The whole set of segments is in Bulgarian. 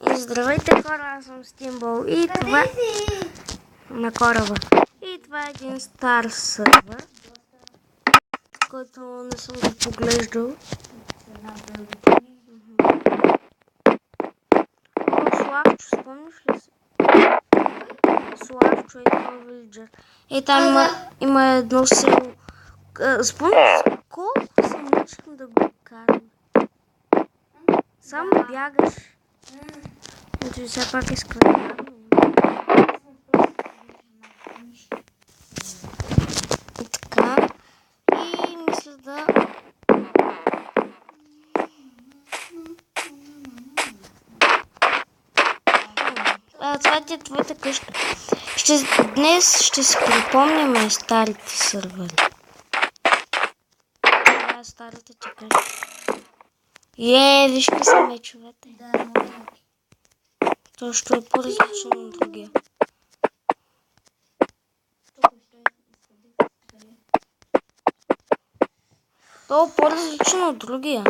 Здравейте хора, аз съм Steamball и това на кораба. И това е един стар сървър, който не съм го поглеждал. Славчо, спомниш ли си? Славчо е това вилиджър. И там има едно село. Спомниш ли колко се мъчим да го карам? Само бягаш. Ето все пак иска да бягам. Така. И мисля да... това е твоята къща. Днес ще си припомняме старите сървъри. Това е старата ти къща. Виж какви са мечовете. Да, то ще е по-различно от другия. То е по-различно от другия.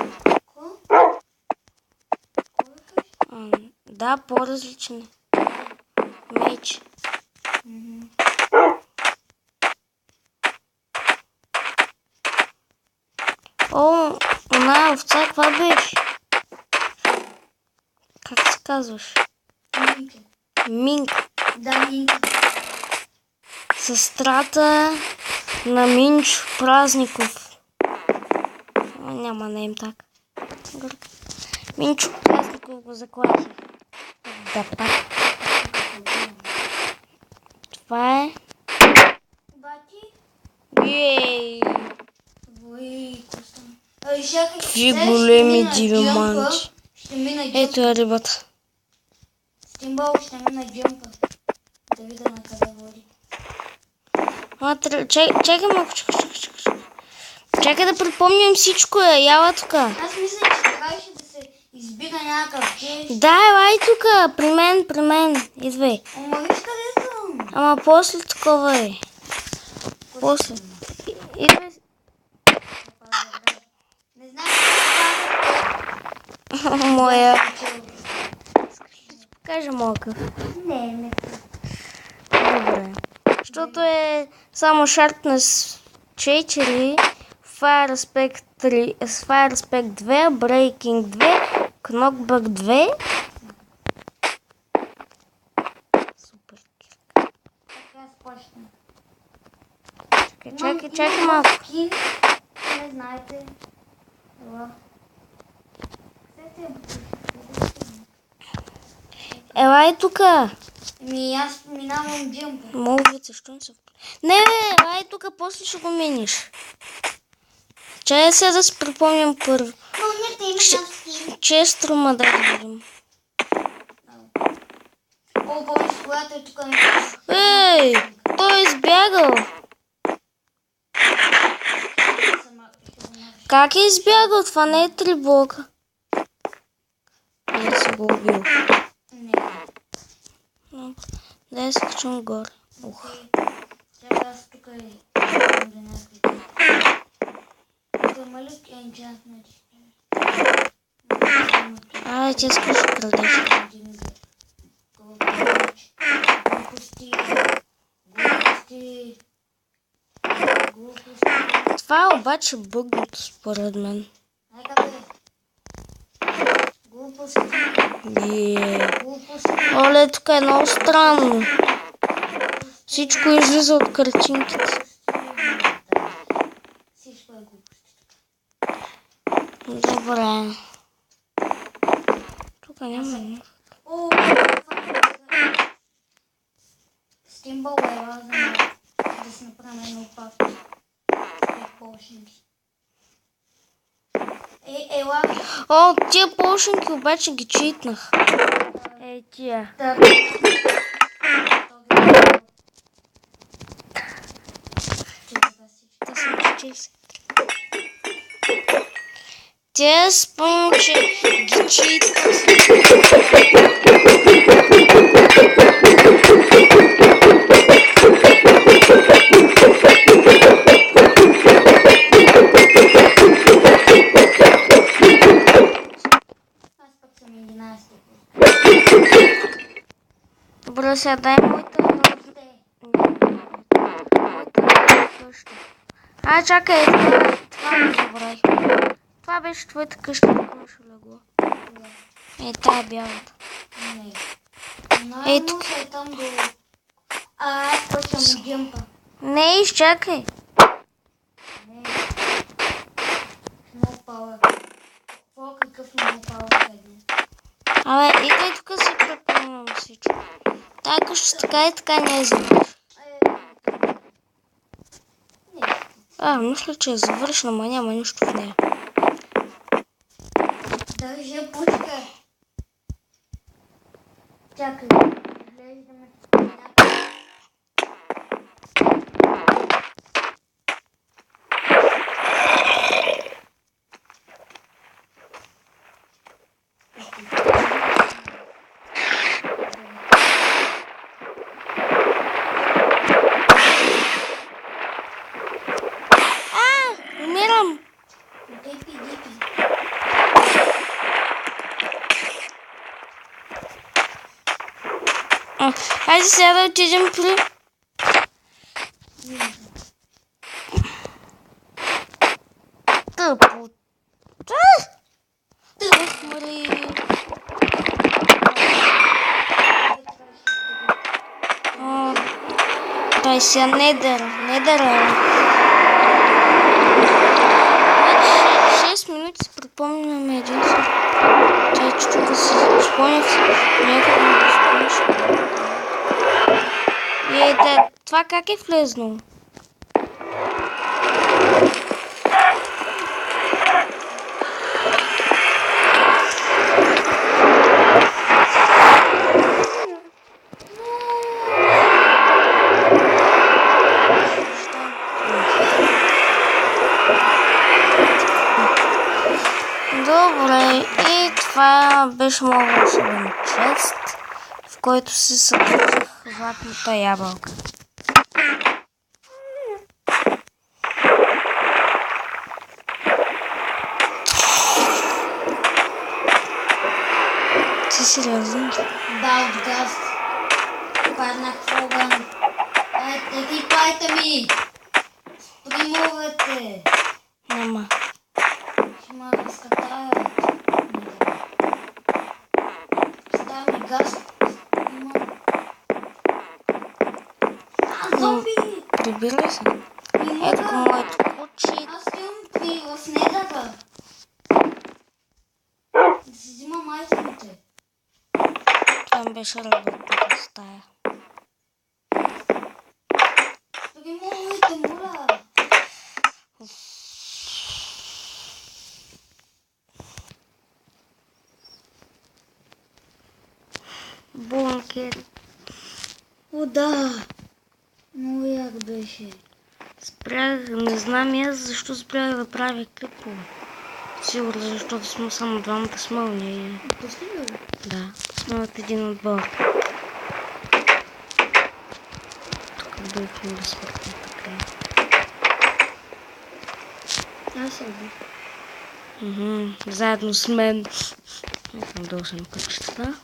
Да, по-различни. Меч. Она овца, каква беше? Как се казваш? Минка. Да, Минка. Сестрата на Минчо Празников. Няма нейм так. Минчо Празников го заклахи. Да, пак. Това е... Ей! Какви големи диаманти. Ето е рибата. Steamball ще мина джъмпа. Да видя на къде води. Чакай малко, чакай да припомням всичко, яла тук. Аз мисля, че трябваше да се избира някакъв кеш. Да, елай тук, при мен, идвай. Ама виж къде съм. Ама после такова е. После. Идвай. Не знам какво Моя. Покажа моя къв. Не. Добре. Защото е само Sharpness 4, Fire Aspect 3, Fire Aspect 2, Breaking 2, Knockback 2. Супер. Така спочна. Чакай малко. Скин, не знаете. Това. Елай тука. Аз минавам джъмпа. Мога защо не се включи? Не, елай тука, после ще го миниш. Чай сега да си припомням първо. Че струма да видим. Помниш, когато е тук. Ей, той е избягал. Как е избягал? Това не е 3 блока. Не си го убил. Не. Да я скачам горе. Сега аз тук е. Има ли енчантмент? Ти искаш да крадеш. Това е обаче бъгнато според мен. Оле, тук е много странно. Всичко излиза от картинките. Добре. Тук няма нищо. Steamball е важно да се направим едно пак. Тия полшинки обаче ги читнах. Тия. Тя спомням, че ги читнах. Аз пък съм 11. Добре, сега дай моята къща. Чакай, това не забравих. Това беше твоята къща, тук имаше легло. Тая бялата. Не. Ей, тук. Най-муса е там долу. Аз почвам джъмпа. Не, изчакай. Не. Много пауър. Какъв много пауър седи. Идвай тук си препълнявам всичко. Тая къща така и така не е завършена. Мисля, че е завършена, ама няма нищо в нея. Държа пушка. Чакай. Глеждаме. Умирам. Дипи. Хайде сега да отидем при... Тъпо. Мари. Дай сега недъра. 6 минути си припомняме един си. Чай, че тук си спомнях си. Някъде ми го спомняш. Това как е влезнало? Добре, и това беше моят вълшебен чест, в който си събудих златната ябълка. Ти сериозен? Да, от газ. Паднах в огън. Екипайте ми! Примовете! Няма. Ще ме разкатаят. Става ми газ. Зомби! Прибирай се. Ето го моето куче. Аз имам в недъра. Да си взимам айтемите. Това ми беше работната стая. Примовете, моля! Бункер. О, да! Много як беше. Спрях, не знам и аз защо спрях да правя клипове. Сигурно защото сме само двамата с мълния. Пусти ли го? Да, сме от един отбор. Тук бихме да свъртим така. Аз се убих. Заедно с мен. Не съм дължен къщата.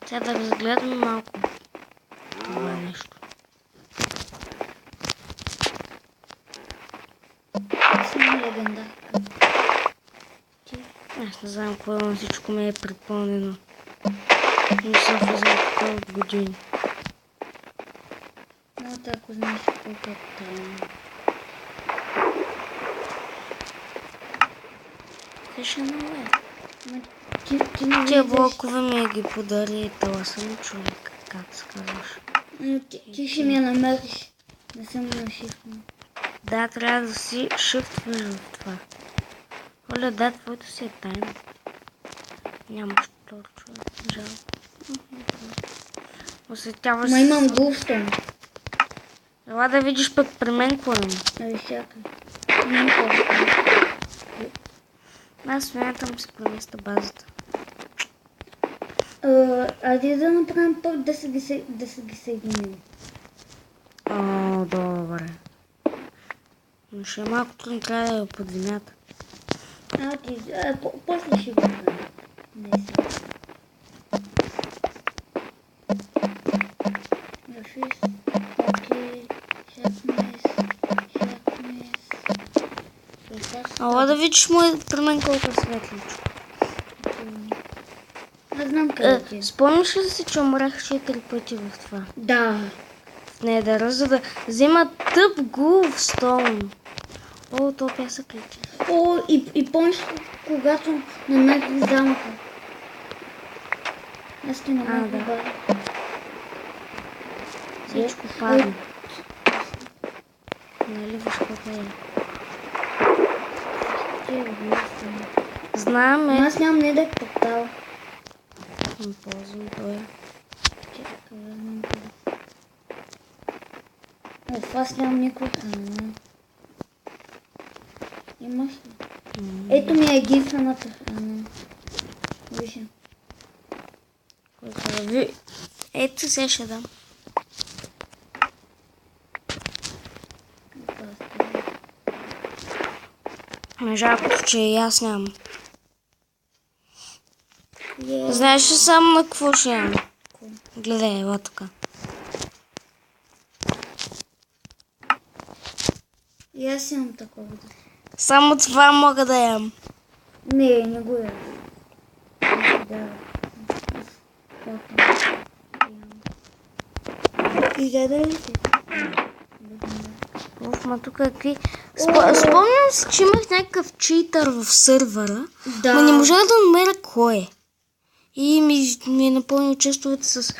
Сега да разгледаме малко това нещо. Аз съм легенда. Аз не знам какво имам, всичко ми е припълнено. Не съм влизал тук от години. Но ако знаеш колко е там. Тише много е. Ти не Тия виждаш. блокове ми ги подари таласъм човек, как се казваш. Но ти ще ми я намериш. Не съм на шифна. Да, трябва да си shift в това. Оля, да, твоето си е тайна. Нямаш точно. Жалко. Осветяваш Ма имам глустон. Ела да видиш пък при мен какво има. Ай, чакай. Имам глустон. Аз смятам си преместа базата. Айде да направим път да се ги съединим. О, добре. Но ще е малко трудно, трябва да е под земята. После ще го правим. Не сега. Ала да видиш при мен колко е светличко. Не знам къде ти е. Спомняш ли си, че умрях 4 пъти в това? Да. В Недъра, за да взема тъп Глувстоун. О, то пясък лети. О, и помниш когато намерих замъка. Аз ти намерих да. да. Всичко падна. Нали виж какво е? Знам е. Аз нямам недък портал. Не ползвам той. Чакай, да знам къде. Оф, аз нямам никаква храна. Имаш ли? Ето ми е единствената храна. Вижте. Ето сега ще дам. Жалко, че и аз нямам. Знаеш ли само на какво ще имам? Гледай, ела така. И аз имам такова. Само това мога да ям. Не го ям. Да. И гледай ли си? Уф, ма тук какви... Спомням си, че имах някакъв читър в сървъра, Да. но не можах да намеря кой е. И ми е напълнил честовете с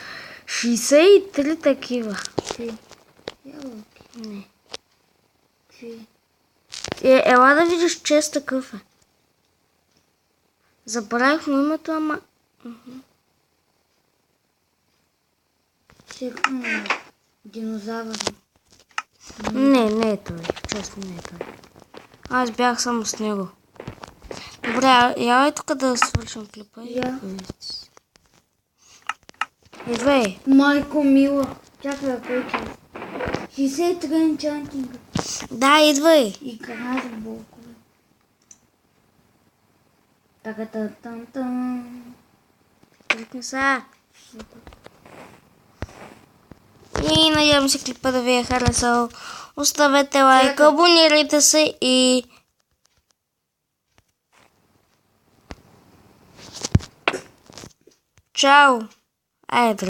63 такива. Ябълки. Не. Какви? Ела да видиш чест такъв е. Забравих му името, ама... Сигурно динозавър. Не е той. Честно не е той. Аз бях само с него. Добре, я тук да свършим клипа. Я. Идвай. Майко мила. Чакай да преча. 63 енчантинга. Да, идвай. И грана за блокове. Така-та-тан-тан. Кликни са. И надявам се клипа да ви е харесал. Оставете лайк, абонирайте се и... Чао! Айде.